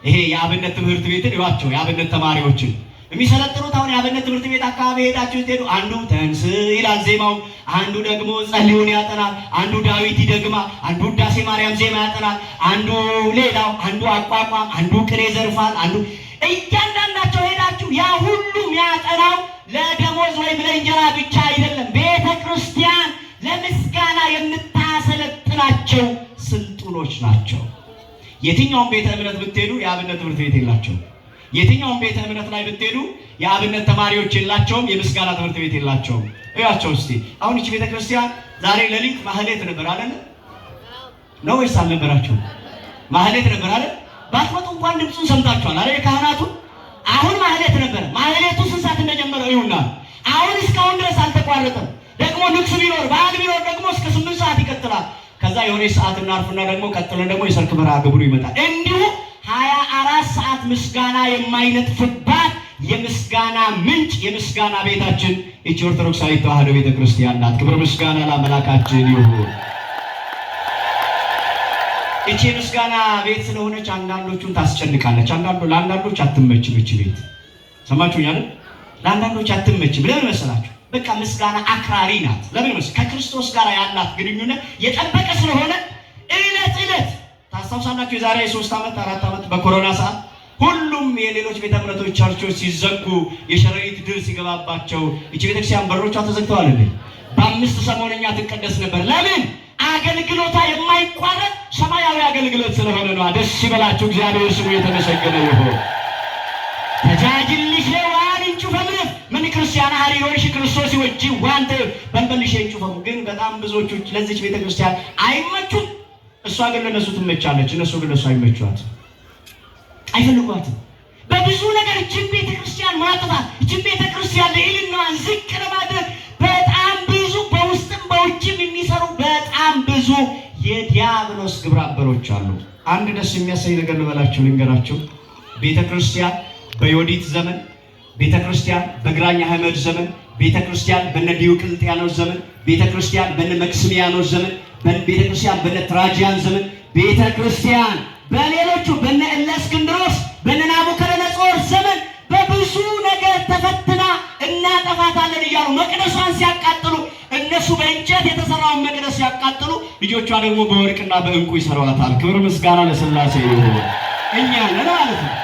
ይሄ የአብነት ትምህርት ቤትን ይዋቸው የአብነት ተማሪዎችን የሚሰለጥኑት አሁን የአብነት ትምህርት ቤት አካባቢ ሄዳችሁ ስትሄዱ አንዱ ተንስ ይላል ዜማው፣ አንዱ ደግሞ ጸልዩን ያጠናል፣ አንዱ ዳዊት ይደግማል፣ አንዱ ውዳሴ ማርያም ዜማ ያጠናል፣ አንዱ ሌላው፣ አንዱ አቋቋም፣ አንዱ ቅኔ ዘርፋል፣ አንዱ እያንዳንዳቸው ሄዳችሁ ያ ሁሉም ያጠናው ለደሞዝ ወይም ለእንጀራ ብቻ አይደለም። ቤተ ክርስቲያን ለምስጋና የምታሰለጥናቸው ስልጡኖች ናቸው። የትኛውም ቤተ እምነት ብትሄዱ የአብነት ትምህርት ቤት የላቸውም። የትኛውም ቤተ እምነት ላይ ብትሄዱ የአብነት ተማሪዎች የላቸውም፣ የምስጋና ትምህርት ቤት የላቸውም። እያቸው እስቲ አሁን እቺ ቤተክርስቲያን ዛሬ ሌሊት ማህሌት ነበር አይደል? ነው ወይስ አልነበራችሁም? ማህሌት ነበር አይደል? ባትመጡ እንኳን ድምፁን ሰምታችኋል አይደል? ካህናቱ አሁን ማህሌት ነበር። ማህሌቱ ስንት ሰዓት እንደጀመረ ይሁንና አሁን እስካሁን ድረስ አልተቋረጠም። ደግሞ ንግስ ቢኖር በዓል ቢኖር ደግሞ እስከ 8 ሰዓት ይቀጥላል። ከዛ የሆነ ሰዓት እናርፍና ደግሞ ቀጥለን ደግሞ የሰርክ መርሃ ግብሩ ይመጣል። እንዲሁ 24 ሰዓት ምስጋና የማይነጥፍባት የምስጋና ምንጭ የምስጋና ቤታችን ይህች ኦርቶዶክሳዊት ተዋሕዶ ቤተክርስቲያን ናት። ክብር ምስጋና ለአምላካችን ይሁን። ይህች ምስጋና ቤት ስለሆነች አንዳንዶቹን ታስጨንቃለች፣ ለአንዳንዶች አትመችም። ይህች ቤት ሰማችሁኛል? ለአንዳንዶች አትመችም። ለምን መሰላችሁ? በቃ ምስጋና አክራሪ ናት። ለምን መሰላችሁ? ከክርስቶስ ጋር ያላት ግንኙነት የጠበቀ ስለሆነ ዕለት ታስታውሳላችሁ? የዛሬ 3 ዓመት 4 ዓመት በኮሮና ሰዓት ሁሉም የሌሎች ቤተ እምነቶች ቸርቾች ሲዘጉ የሸረሪት ድር ሲገባባቸው እቺ ቤተክርስቲያን በሮቿ ተዘግተዋል እንዴ? በ5 ሰሞነኛ ትቀደስ ነበር። ለምን? አገልግሎቷ የማይቋረጥ ሰማያዊ አገልግሎት ስለሆነ ነው። ደስ ይበላችሁ፣ እግዚአብሔር ስሙ የተመሰገነ ይሁን። ተጃጅልሽ ዋን እንጩፈምፍ ምን ክርስቲያን አሪሮሽ ክርስቶስ ይወጂ ዋንተ በንበልሽ እንጩፈሙ። ግን በጣም ብዙዎቹ ለዚች ቤተክርስቲያን አይመቹም። እሷ ግን ለነሱ ትመቻለች፣ እነሱ ግን ለሱ አይመቿት፣ አይፈልጓትም። በብዙ ነገር እቺን ቤተክርስቲያን ማጥፋት፣ እቺን ቤተክርስቲያን ለኢልናዋን ዝቅ ለማድረግ በጣም ብዙ በውስጥም በውጭም የሚሰሩ በጣም ብዙ የዲያብሎስ ግብረ አበሮች አሉ። አንድ ደስ የሚያሰኝ ነገር ልበላችሁ፣ ልንገራችሁ። ቤተክርስቲያን በዮዲት ዘመን፣ ቤተክርስቲያን በግራኝ አህመድ ዘመን፣ ቤተክርስቲያን በነ ዲዮቅልጥያኖስ ዘመን፣ ቤተክርስቲያን በነ መክስሚያኖስ ዘመን፣ ቤተክርስቲያን በነ ትራጂያን ዘመን፣ ቤተክርስቲያን በሌሎቹ በነ እለእስክንድሮስ በነ ናቡከደነጾር ዘመን በብዙ ነገር ተፈትና እናጠፋታለን እያሉ መቅደሷን ሲያቃጥሉ፣ እነሱ በእንጨት የተሰራውን መቅደስ ሲያቃጥሉ፣ ልጆቿ ደግሞ በወርቅና በእንቁ ይሰሯታል። ክብር ምስጋና ለሥላሴ ይሁን። እኛ ነን ማለት ነው።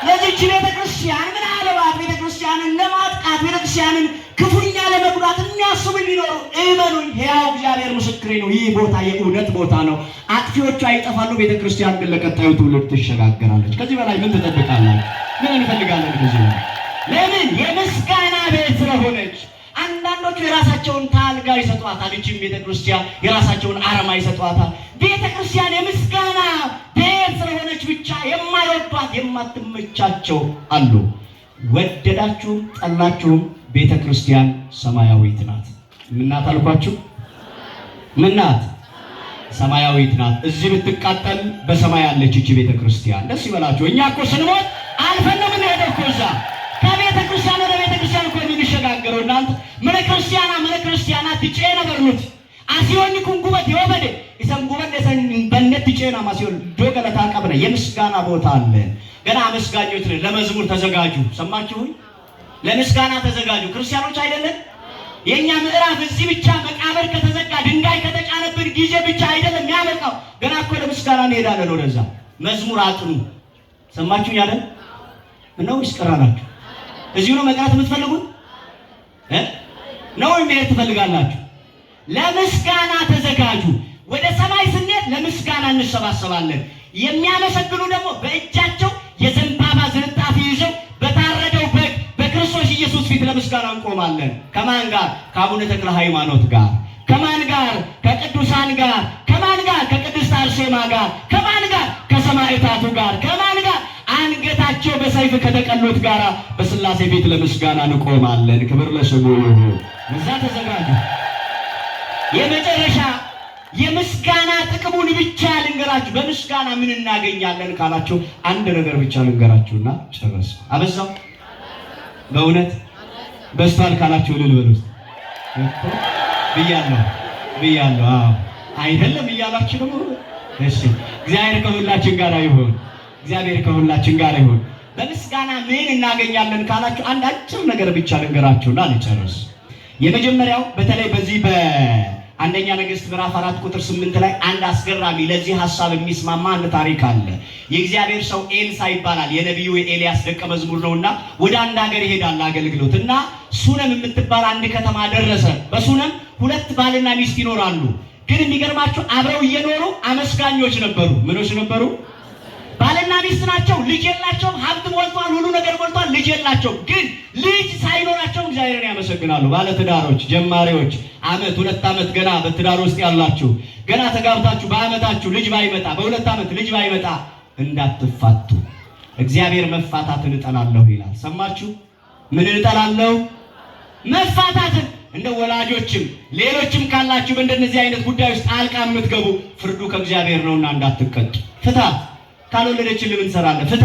ለዚህች ቤተክርስቲያን ምናልባት ቤተክርስቲያንን ለማጥቃት ቤተክርስቲያንን ክፉኛ ለመጉዳት የሚያስቡ ቢኖሩ እመኑኝ፣ ሕያው እግዚአብሔር ምስክሬ ነው፣ ይህ ቦታ የእውነት ቦታ ነው። አጥፊዎቹ አይጠፋሉ፣ ቤተክርስቲያን ግን ለቀጣዩ ትውልድ ትሸጋገራለች። ከዚህ በላይ ምን ትጠብቃላችሁ? ምን እንፈልጋለን? ከዚህ በላይ ለምን? የምስጋና ቤት ስለሆነች። አንዳንዶቹ የራሳቸውን ታልጋ ይሰጧታል፣ እቺም ቤተክርስቲያን የራሳቸውን አርማ ይሰጧታል። ቤተክርስቲያን የምስጋና ቤት ስለሆነች ብቻ የማይወዷት የማትመቻቸው አሉ። ወደዳችሁም ጠላችሁም ቤተክርስቲያን ሰማያዊት ናት። ምናት አልኳችሁ? ምናት? ሰማያዊት ናት። እዚህ ብትቃጠል በሰማይ ያለች እቺ ቤተክርስቲያን። ደስ ይበላችሁ። እኛ እኮ ስንሞት አልፈን ነው የምንሄደው እኮ እዛ። ከቤተክርስቲያን ወደ ቤተክርስቲያን እኮ የምንሸጋገረው። እናንተ ምን ክርስቲያናት ትጨና በርኑት አሲዮን ኩንጉበት ይወበደ ኢሰም ጉበት ለሰን በነት ትጨና ማሲዮን ዶገለታ ቀብረ የምስጋና ቦታ አለ። ገና አመስጋኞች ነን። ለመዝሙር ተዘጋጁ። ሰማችሁ? ለምስጋና ተዘጋጁ። ክርስቲያኖች አይደለን? የኛ ምዕራፍ እዚህ ብቻ መቃብር ከተዘጋ ድንጋይ ከተጫነብን ጊዜ ብቻ አይደለም የሚያበቃው። ገና እኮ ለምስጋና እንሄዳለን ወደዛ። መዝሙር አጥኑ። ሰማችሁ ያለ ነው። ይስቀራላችሁ። እዚሁ ነው መቅረት የምትፈልጉት ነው መሄድ ትፈልጋላችሁ? ለምስጋና ተዘጋጁ። ወደ ሰማይ ስንሄድ ለምስጋና እንሰባሰባለን። የሚያመሰግኑ ደግሞ በእጃቸው የዘንባባ ዝንጣፊ ይዘው በታረደው በግ በክርስቶስ ኢየሱስ ፊት ለምስጋና እንቆማለን። ከማን ጋር? ከአቡነ ተክለ ሃይማኖት ጋር። ከማን ጋር? ከቅዱሳን ጋር። ከማን ጋር? ከቅድስት አርሴማ ጋር። ከማን ጋር? ከሰማዕታቱ ጋር። ከማን ጋር? አንገታቸው በሰይፍ ከተቀሉት ጋር በስላሴ ፊት ለምስጋና እንቆማለን። ክብር ለስሙ ይሁን። እዛ ተዘጋጁ። የመጨረሻ የምስጋና ጥቅሙን ብቻ ልንገራችሁ። በምስጋና ምን እናገኛለን ካላችሁ አንድ ነገር ብቻ ልንገራችሁና ጨረስ። አበዛው? በእውነት በስቷል ካላችሁ ልል በሉት ብያለሁ። አዎ አይደለም እያላችሁ ነው። እሺ እግዚአብሔር ከሁላችን ጋር ይሁን። እግዚአብሔር ከሁላችን ጋር ይሁን። በምስጋና ምን እናገኛለን ካላችሁ አንድ አጭር ነገር ብቻ ልንገራችሁና ልጨርስ። የመጀመሪያው በተለይ በዚህ በአንደኛ ነገሥት ምዕራፍ 4 ቁጥር 8 ላይ አንድ አስገራሚ ለዚህ ሐሳብ የሚስማማ አንድ ታሪክ አለ። የእግዚአብሔር ሰው ኤልሳ ይባላል። የነቢዩ ኤልያስ ደቀ መዝሙር ነውና ወደ አንድ ሀገር ይሄዳል አገልግሎት እና ሱነም የምትባል አንድ ከተማ ደረሰ። በሱነም ሁለት ባልና ሚስት ይኖራሉ። ግን የሚገርማቸው አብረው እየኖሩ አመስጋኞች ነበሩ። ምኖች ነበሩ? ባልና ሚስት ናቸው። ልጅ የላቸውም። ሀብት ሞልቷል፣ ሁሉ ነገር ሞልቷል። ልጅ የላቸውም። ግን ልጅ ሳይኖራቸው እግዚአብሔርን ያመሰግናሉ። ባለትዳሮች፣ ጀማሪዎች፣ ዓመት 2 ዓመት ገና በትዳር ውስጥ ያላችሁ ገና ተጋብታችሁ በዓመታችሁ ልጅ ባይመጣ በ2 ዓመት ልጅ ባይመጣ እንዳትፋቱ። እግዚአብሔር መፋታትን እጠላለሁ ይላል። ሰማችሁ? ምን እጠላለሁ? መፋታትን። እንደ ወላጆችም ሌሎችም ካላችሁ በእንደነዚህ አይነት ጉዳዮች ጣልቃ የምትገቡ ፍርዱ ከእግዚአብሔር ነውና እንዳትቀጡ። ፍታት። ካልወለደችን ለምን እንሰራለን? ፍታ።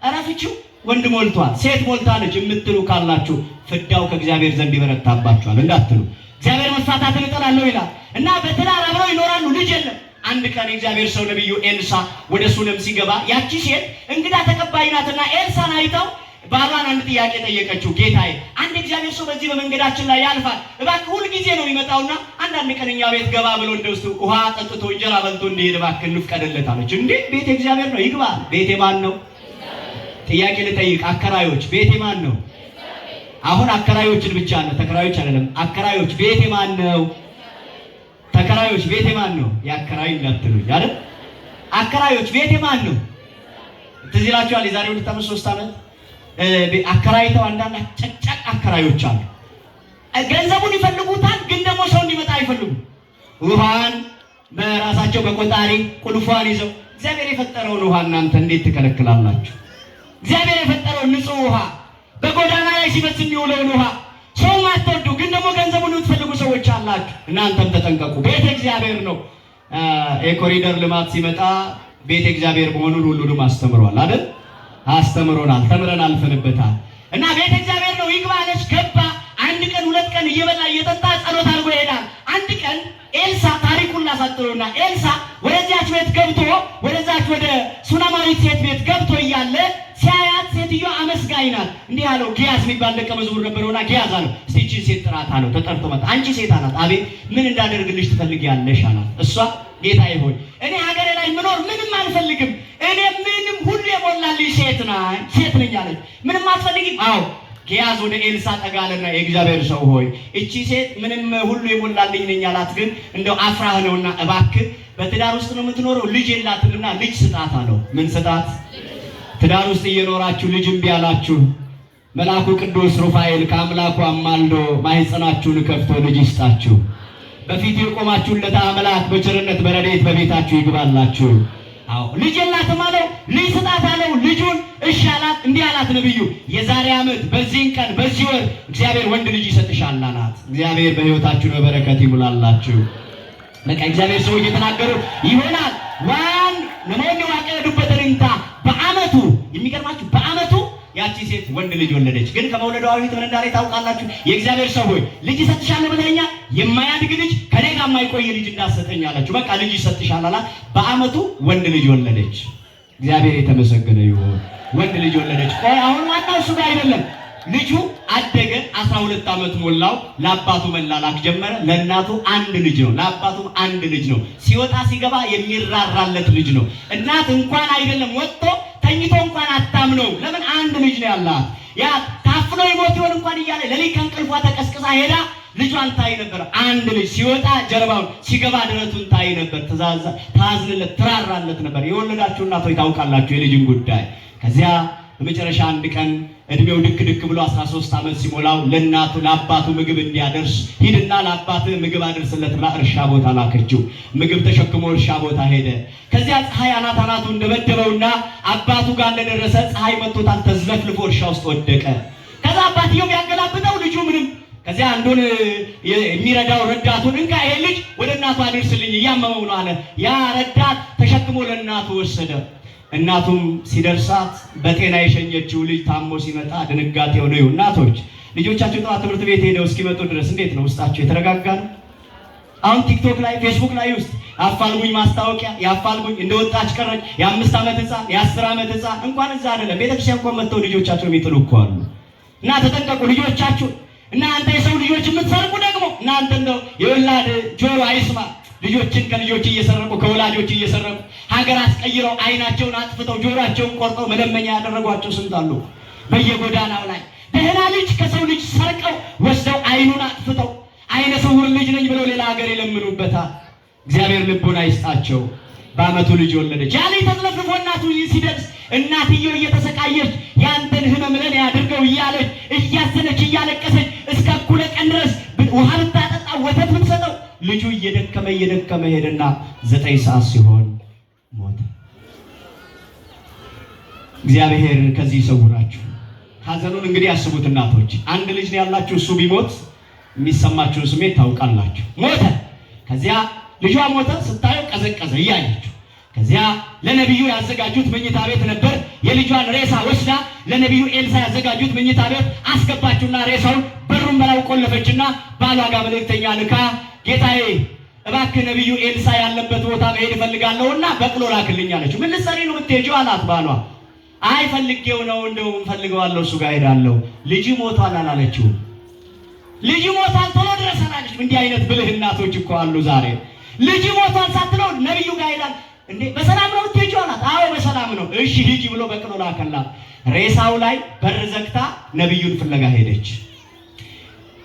አራፍቺው ወንድ ሞልቷል ሴት ሞልታለች የምትሉ ካላችሁ ፍዳው ከእግዚአብሔር ዘንድ ይበረታባችኋል እንዳትሉ። እግዚአብሔር መፋታትን እጠላለሁ ይላል እና በትዳር አብረው ይኖራሉ። ልጅ የለም። አንድ ቀን የእግዚአብሔር ሰው ነብዩ ኤልሳ ወደ ሱነም ሲገባ ያቺ ሴት እንግዳ ተቀባይ ናትና ኤልሳን አይታው ባሏን አንድ ጥያቄ ጠየቀችው። ጌታዬ አንድ እግዚአብሔር ሰው በዚህ በመንገዳችን ላይ ያልፋል፣ እባክህ ሁል ጊዜ ነው የሚመጣውና አንዳንድ ቀን እኛ ቤት ገባ ብሎ እንደውስጥ ውሃ ጠጥቶ እንጀራ በልቶ እንዲሄድ እባክህ እንፍቀድለት አለች። እንዴ ቤት እግዚአብሔር ነው ይግባ። ቤቴ ማን ነው? ጥያቄ ልጠይቅ። አከራዮች ቤቴ ማን ነው? አሁን አከራዮችን ብቻ ነው፣ ተከራዮች አይደለም። አከራዮች ቤቴ ማን ነው? ተከራዮች ቤቴ ማን ነው? ያከራይ እንዳትሉኝ አይደል? አከራዮች ቤቴ ማን ነው? ትዝ ይላችኋል የዛሬ 2 ዓመት 3 ዓመት አከራይተው አንዳንድ ጨቅጨቅ አከራዮች አሉ። ገንዘቡን ይፈልጉታል፣ ግን ደግሞ ሰው እንዲመጣ አይፈልጉም። ውሃን በራሳቸው በቆጣሪ ቁልፏን ይዘው እግዚአብሔር የፈጠረውን ውሃ እናንተ እንዴት ትከለክላላችሁ? እግዚአብሔር የፈጠረውን ንጹህ ውሃ በጎዳና ላይ ሲፈስ የሚውለውን ውሃ ሰው ማትወዱ፣ ግን ደግሞ ገንዘቡን የምትፈልጉ ሰዎች አላችሁ። እናንተም ተጠንቀቁ። ቤተ እግዚአብሔር ነው። የኮሪደር ልማት ሲመጣ ቤተ እግዚአብሔር መሆኑን ሁሉንም አስተምሯል አይደል? አስተምሮናል። ተምረን አልፈንበታል። እና ቤተ እግዚአብሔር ነው ይግባ አለች። ገባ። 1 ቀን 2 ቀን እየበላ እየጠጣ ጸሎት አድርጎ ይሄዳል። አንድ ቀን ኤልሳ ታሪኩን ላሳጥሩና ኤልሳ ወደዚያች ቤት ገብቶ ወደዛች ወደ ሱነማዊት ሴት ቤት ገብቶ እያለ ሲያያት ሴትዮዋ አመስጋኝ ናት። እንዲህ አለው። ጊያዝ የሚባል ደቀ መዝሙር ነበረውና ጊያዝ አለው እስቲ እቺን ሴት ጥራት አለው። ተጠርቶ መጣ። አንቺ ሴት አላት። አቤት ምን እንዳደርግልሽ ትፈልጊያለሽ አላት። እሷ ጌታዬ ሆይ እኔ ሀገሬ ላይ ምኖር ምንም አልፈልግም። እኔ ምንም ሁሉ የሞላልኝ ሴት ነኝ አለች። ምንም አትፈልጊም? አዎ ጊያዝ ወደ ኤልሳ ጠጋለና የእግዚአብሔር ሰው ሆይ እቺ ሴት ምንም ሁሉ የሞላልኝ ነኝ አላት፣ ግን እንደው አፍራህ ነውና እባክህ በትዳር ውስጥ ነው የምትኖረው፣ ልጅ የላትምና ልጅ ስጣት አለው። ምን ስጣት? ትዳር ውስጥ እየኖራችሁ ልጅ እምቢ አላችሁ፣ መልአኩ ቅዱስ ሩፋኤል ከአምላኩ አማልዶ ማህፀናችሁን ከፍቶ ልጅ ይስጣችሁ። በፊት የቆማችሁለት አምላክ በቸርነት በረድኤት በቤታችሁ ይግባላችሁ። አዎ ልጅ የላትም አለው፣ ልጅ ስጣት አለው። ልጁን እሺ አላት። እንዲህ አላት ነብዩ፣ የዛሬ ዓመት በዚህን ቀን በዚህ ወር እግዚአብሔር ወንድ ልጅ ይሰጥሻል አላት። እግዚአብሔር በሕይወታችሁ በበረከት ይሙላላችሁ። በቃ እግዚአብሔር ሰው እየተናገሩ ይሆናል። ዋን ነሞኒ ዋቀዱበት ሪንታ በዓመቱ የሚገርማችሁ በዓመቱ ያቺ ሴት ወንድ ልጅ ወለደች። ግን ከመውለዷ በፊት ምን እንዳለ ታውቃላችሁ? የእግዚአብሔር ሰው ሆይ ልጅ ይሰጥሻል ብለኸኛል፣ የማያድግ ልጅ ከኔ ጋር የማይቆይ ልጅ እንዳሰጠኝ አላችሁ። በቃ ልጅ ይሰጥሻል አላት። በዓመቱ ወንድ ልጅ ወለደች። እግዚአብሔር የተመሰገነ ይሁን። ወንድ ልጅ ወለደች። ቆይ አሁን ዋናው እሱ ጋር አይደለም። ልጁ አደገ፣ 12 ዓመት ሞላው። ለአባቱ መላላክ ጀመረ። ለእናቱ አንድ ልጅ ነው፣ ለአባቱም አንድ ልጅ ነው። ሲወጣ ሲገባ የሚራራለት ልጅ ነው። እናት እንኳን አይደለም ወጥቶ ተኝቶ እንኳን አታምነው። ለምን? አንድ ልጅ ነው ያላት። ያ ታፍኖ ይሞት ይሆን እንኳን እያለ ለሊት ከእንቅልፏ ተቀስቅሳ ሄዳ ልጇን ታይ ነበር። አንድ ልጅ ሲወጣ ጀርባውን ሲገባ ደረቱን ታይ ነበር። ታዝንለት ትራራለት ነበር። የወለዳችሁ እናቶች ታውቃላችሁ የልጅን ጉዳይ። ከዚያ በመጨረሻ አንድ ቀን እድሜው ድክ ድክ ብሎ 13 ዓመት ሲሞላው ለእናቱ ለአባቱ ምግብ እንዲያደርስ ሂድና ለአባት ምግብ አደርስለት ብላ እርሻ ቦታ ላከችው። ምግብ ተሸክሞ እርሻ ቦታ ሄደ። ከዚያ ፀሐይ አናት አናቱ እንደበደበውና አባቱ ጋር እንደደረሰ ፀሐይ መጥቶታል። ተዝለፍልፎ እርሻ ውስጥ ወደቀ። ከዛ አባትየው ያገላብጠው ልጁ ምንም። ከዚያ አንዱን የሚረዳው ረዳቱን እንካ ይሄ ልጅ ወደ እናቱ አድርስልኝ እያመመው ነው አለ። ያ ረዳት ተሸክሞ ለእናቱ ወሰደ። እናቱም ሲደርሳት በጤና የሸኘችው ልጅ ታሞ ሲመጣ ድንጋጤ ሆነ። እናቶች ልጆቻቸው ጠዋት ትምህርት ቤት ሄደው እስኪመጡ ድረስ እንዴት ነው ውስጣቸው የተረጋጋ ነው? አሁን ቲክቶክ ላይ ፌስቡክ ላይ ውስጥ አፋልጉኝ ማስታወቂያ ያፋልጉኝ እንደወጣች ቀረች። የ5 ዓመት ህፃን የ10 ዓመት ህፃን እንኳን እዛ አይደለም ቤተክርስቲያን እንኳን መጥተው ልጆቻቸው የሚጥሉ እኮ አሉ። እና ተጠንቀቁ ልጆቻችሁ። እናንተ የሰው ልጆች የምትሰርቁ ደግሞ እናንተ እንደው የወላድ ጆሮ አይስማ። ልጆችን ከልጆች እየሰረቁ ከወላጆች እየሰረቁ ሀገር አስቀይረው አይናቸውን አጥፍተው ጆሮአቸውን ቆርጠው መለመኛ ያደረጓቸው ስንት አሉ በየጎዳናው ላይ። ደህና ልጅ ከሰው ልጅ ሰርቀው ወስደው አይኑን አጥፍተው አይነ ስውር ልጅ ነኝ ብለው ሌላ ሀገር ይለምኑበታል። እግዚአብሔር ልቦና ይስጣቸው። በዓመቱ ልጅ ወለደች። ያ ልጅ ተጥለፍልፎ እናቱ ሲደርስ እናትየው እየተሰቃየች ያንተን ህመም ለኔ ያድርገው እያለች እያዘነች እያለቀሰች እስከ እኩለ ቀን ድረስ ውሃ ብታጠጣ ወተት ብትሰጠው ልጁ እየደከመ ሄደና 9 ሰዓት ሲሆን ሞተ። እግዚአብሔር ከዚህ ይሰውራችሁ። ሐዘኑን እንግዲህ ያስቡት እናቶች። አንድ ልጅ ነው ያላችሁ። እሱ ቢሞት የሚሰማችሁን ስሜት ታውቃላችሁ። ሞተ። ከዚያ ልጇ ሞተ። ስታየው ቀዘቀዘ እያየችው። ከዚያ ለነቢዩ ያዘጋጁት መኝታ ቤት ነበር። የልጇን ሬሳ ወስዳ ለነቢዩ ኤልሳ ያዘጋጁት መኝታ ቤት አስገባችውና ሬሳውን በሩን በላው ቆለፈችና ባሏ ጋር መልእክተኛ ልካ ጌታዬ እባክህ ነቢዩ ኤልሳ ያለበት ቦታ መሄድ እፈልጋለሁና በቅሎ ላክልኝ አለችው። ምን ልትሰሪ ነው የምትሄጂው አላት ባሏ። አይ ፈልጌው ነው እንደው ፈልገዋለሁ እሱ ጋር ሄዳለሁ። ልጅ ሞቷል አላለችው። ልጅ ሞቷል ቶሎ ድረስ አላለችም። እንዲህ አይነት ብልህ እናቶች እኮ አሉ ዛሬ። ልጅ ሞቷል ሳትለው ነቢዩ ጋር ሄዳል። እንዴ በሰላም ነው የምትሄጂው አላት። አዎ በሰላም ነው። እሺ ሂጂ ብሎ በቅሎ ላከላት። ሬሳው ላይ በር ዘግታ ነቢዩን ፍለጋ ሄደች።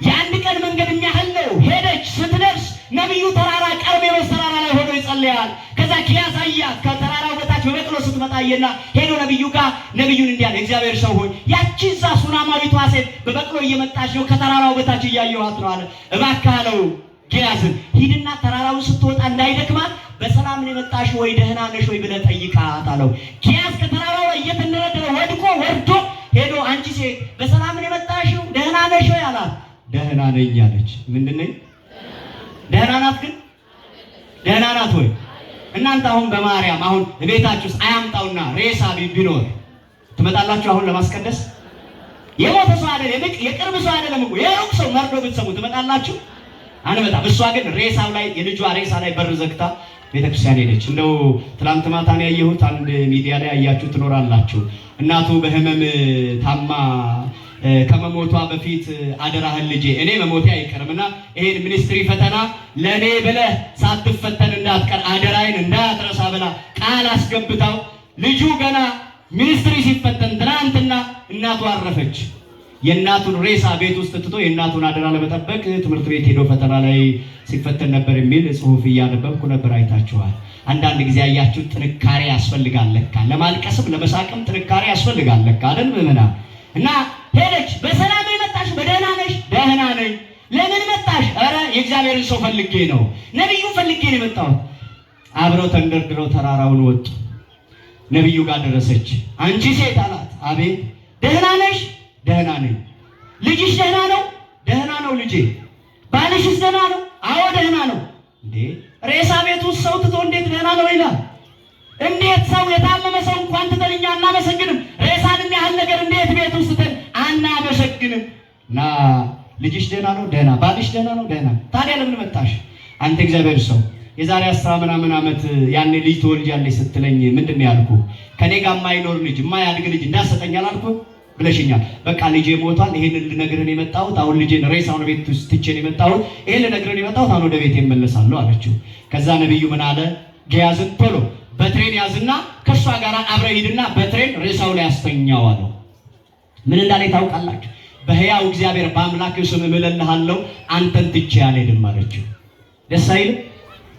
የአንድ ቀን መንገድ የሚያህል ነው ሄደች። ስትደርስ ነቢዩ ተራራ ቀርሜሎስ ተራራ ላይ ሆኖ ይጸልያል። ከዛ ኪያስ አያት። ከተራራው በታች በበቅሎ ስትመጣየና ሄዶ ነቢዩ ጋር ነቢዩን እንዲህ አለ፣ እግዚአብሔር ሰው ሆይ ያቺ እዛ ሱናማዊቷ ሴት በበቅሎ እየመጣች ነው፣ ከተራራው በታች እያየኋት ነው አለ። እባክህ አለው ኪያስን ሂድና ተራራውን ስትወጣ እንዳይደክማት በሰላም ነው የመጣሽ ወይ ደህና ነሽ ወይ ብለህ ጠይቃት አለው። ኪያስ ከተራራው ላይ እየተንደረደረ ወርዶ ሄዶ አንቺ ሴት በሰላም ነው የመጣሽው ደህና ነሽ ወይ አላት። ደህና ነኝ አለች። ምንድን ነኝ? ደህና ናት። ግን ደህና ናት ወይ? እናንተ አሁን በማርያም አሁን ቤታችሁ ውስጥ አያምጣውና ሬሳ ቢኖር ትመጣላችሁ አሁን ለማስቀደስ? የሞተ ሰው አይደለም የቅርብ ሰው አይደለም እኮ የሩቅ ሰው መርዶ ብትሰሙ ትመጣላችሁ? አንመጣም። እሷ ግን ሬሳው ላይ የልጇ ሬሳ ላይ በር ዘግታ ቤተክርስቲያን ሄደች። እንደው ትናንት ማታ ነው ያየሁት፣ አንድ ሚዲያ ላይ ያያችሁ ትኖራላችሁ። እናቱ በህመም ታማ ከመሞቷ በፊት አደራህን ልጄ እኔ መሞቴ አይቀርምና ይሄን ሚኒስትሪ ፈተና ለኔ ብለህ ሳትፈተን እንዳትቀር አደራይን እንዳትረሳ ብላ ቃል አስገብታው ልጁ ገና ሚኒስትሪ ሲፈተን ትናንትና እናቱ አረፈች። የእናቱን ሬሳ ቤት ውስጥ ትቶ የእናቱን አደራ ለመጠበቅ ትምህርት ቤት ሄዶ ፈተና ላይ ሲፈተን ነበር የሚል ጽሑፍ እያነበብኩ ነበር። አይታችኋል። አንዳንድ ጊዜ ያያችሁ ጥንካሬ ያስፈልጋል ለካ። ለማልቀስም ለመሳቅም ጥንካሬ ያስፈልጋል ለካ አይደል ምዕመናን? እና ሄደች። በሰላም የመጣሽ? በደህና ነሽ? ደህና ነኝ። ለምን መጣሽ? ኧረ የእግዚአብሔርን ሰው ፈልጌ ነው፣ ነቢዩን ፈልጌ ነው የመጣሁት። አብረው ተንደርድረው ተራራውን ወጡ። ነቢዩ ጋር ደረሰች። አንቺ ሴት አላት። አቤት። ደህና ነሽ? ደህና ነኝ። ልጅሽ ደህና ነው? ደህና ነው ልጄ። ባልሽስ ደህና ነው? አዎ ደህና ነው። እንዴ ሬሳ ቤት ውስጥ ሰው ትቶ እንዴት ደህና ነው ይላል? እንዴት ሰው የታመመ ሰው እንኳን ትተን እኛ አናመሰግንም? ሬሳንም ያህል ነገር እንዴት ቤት ውስጥ ትተን አናመሰግንም? እና ልጅሽ ደህና ነው? ደህና። ባልሽ ደህና ነው? ደህና። ታዲያ ለምን መጣሽ? አንተ እግዚአብሔር ሰው የዛሬ 10 ምናምን ዓመት ያኔ ልጅ ትወልጃለሽ ስትለኝ ምንድን ነው ያልኩ? ከኔ ጋር የማይኖር ልጅ የማያድግ ልጅ እንዳሰጠኛል አልኩ ብለሽኛል። በቃ ልጄ ሞቷል። ይሄንን ልነግርህ ነው የመጣሁት። አሁን ልጄን ሬሳውን ቤት ውስጥ ትቼ ነው የመጣሁት። ይሄን ልነግርህ ነው የመጣሁት። አሁን ወደ ቤት እመለሳለሁ አለችው። ከዛ ነብዩ ምን አለ? ገያዝን ቶሎ በትሬን ያዝና ከሷ ጋር አብረህ ሂድና በትሬን ሬሳው ላይ አስተኛው አለው። ምን እንዳለ ታውቃላችሁ? በሕያው እግዚአብሔር በአምላክ ስም እምልልሃለሁ አንተን ትቼ አልሄድም አለችው። ደስ አይልም?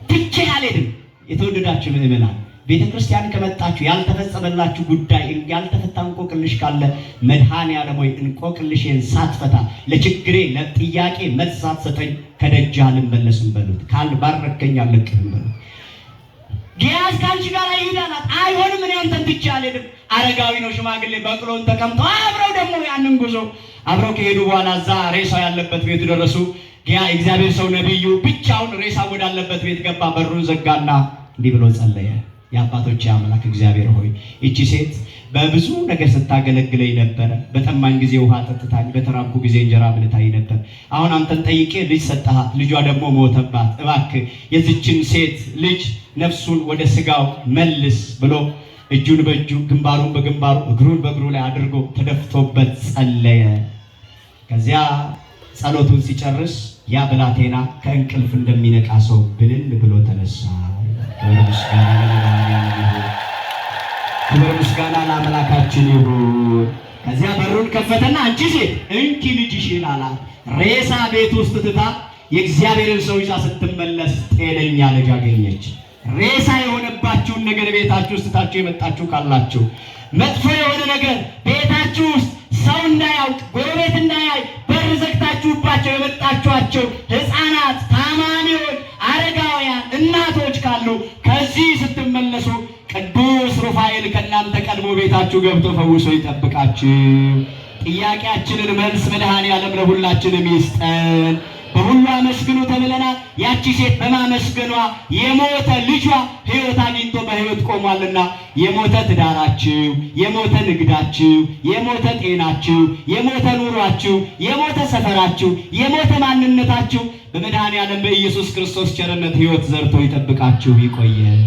ትቼ አልሄድም። የተወደዳችሁ ምዕመናን ቤተ ክርስቲያን ከመጣችሁ ያልተፈጸመላችሁ ጉዳይ ያልተፈታ እንቆቅልሽ ካለ መድኃኔዓለም ሆይ እንቆቅልሽን ሳትፈታ ለችግሬ ለጥያቄ መልስ ሳትሰጠኝ ከደጅህ አልመለስም በሉት። ካልባረከኝ አልለቅህም በሉት። ገያዝ ከአንቺ ጋር ይሄዳላት። አይሆንም፣ እኔ አንተን ትቼ አልሄድም። አረጋዊ ነው፣ ሽማግሌ በቅሎን ተቀምጠው አብረው ደግሞ ያንን ጉዞ አብረው ከሄዱ በኋላ እዛ ሬሳው ያለበት ቤቱ ደረሱ። እግዚአብሔር ሰው ነብዩ ብቻውን ሬሳ ወዳለበት ቤት ገባ። በሩን ዘጋና እንዲህ ብሎ ጸለየ። የአባቶች አምላክ እግዚአብሔር ሆይ እቺ ሴት በብዙ ነገር ስታገለግለኝ ነበረ። በጠማኝ ጊዜ ውሃ ጠጥታኝ፣ በተራብኩ ጊዜ እንጀራ አብልታኝ ነበር። አሁን አንተን ጠይቄ ልጅ ሰጠሃት፣ ልጇ ደግሞ ሞተባት። እባክህ የዚችን ሴት ልጅ ነፍሱን ወደ ስጋው መልስ ብሎ እጁን በእጁ ግንባሩን በግንባሩ እግሩን በእግሩ ላይ አድርጎ ተደፍቶበት ጸለየ። ከዚያ ጸሎቱን ሲጨርስ ያ ብላቴና ከእንቅልፍ እንደሚነቃ ሰው ብልን ብሎ ተነሳ። ክብር ምስጋና ለአምላካችን ይሁን። ከዚያ በሩን ከፈተና አንቺ ሴት እንኪ ልጅሽን አላት። ሬሳ ቤት ውስጥ ትታ የእግዚአብሔርን ሰው ይዛ ስትመለስ ጤነኛ ልጅ አገኘች። ሬሳ የሆነባችሁን ነገር ቤታችሁ ውስጥ ትታችሁ የመጣችሁ ካላችሁ፣ መጥፎ የሆነ ነገር ቤታችሁ ውስጥ ሰው እንዳያውቅ ጎረቤት እንዳያይ በር ዘግታችሁባቸው የመጣችኋቸው ሕፃናት፣ ታማሚዎች፣ አረጋውያን፣ እናቶች ካሉ ከዚህ ስትመለሱ ቅዱስ ሩፋኤል ከእናንተ ቀድሞ ቤታችሁ ገብቶ ፈውሶ ይጠብቃችሁ። ጥያቄያችንን መልስ መድኃኔዓለም ለሁላችንም ይስጠን። በሁሉ አመስግኑ ተብለናል። ያቺ ሴት በማመስገኗ የሞተ ልጇ ሕይወት አግኝቶ በሕይወት ቆሟልና የሞተ ትዳራችሁ፣ የሞተ ንግዳችሁ፣ የሞተ ጤናችሁ፣ የሞተ ኑሯችሁ፣ የሞተ ሰፈራችሁ፣ የሞተ ማንነታችሁ በመድኃኔዓለም በኢየሱስ ክርስቶስ ቸርነት ሕይወት ዘርቶ ይጠብቃችሁ። ይቆየን።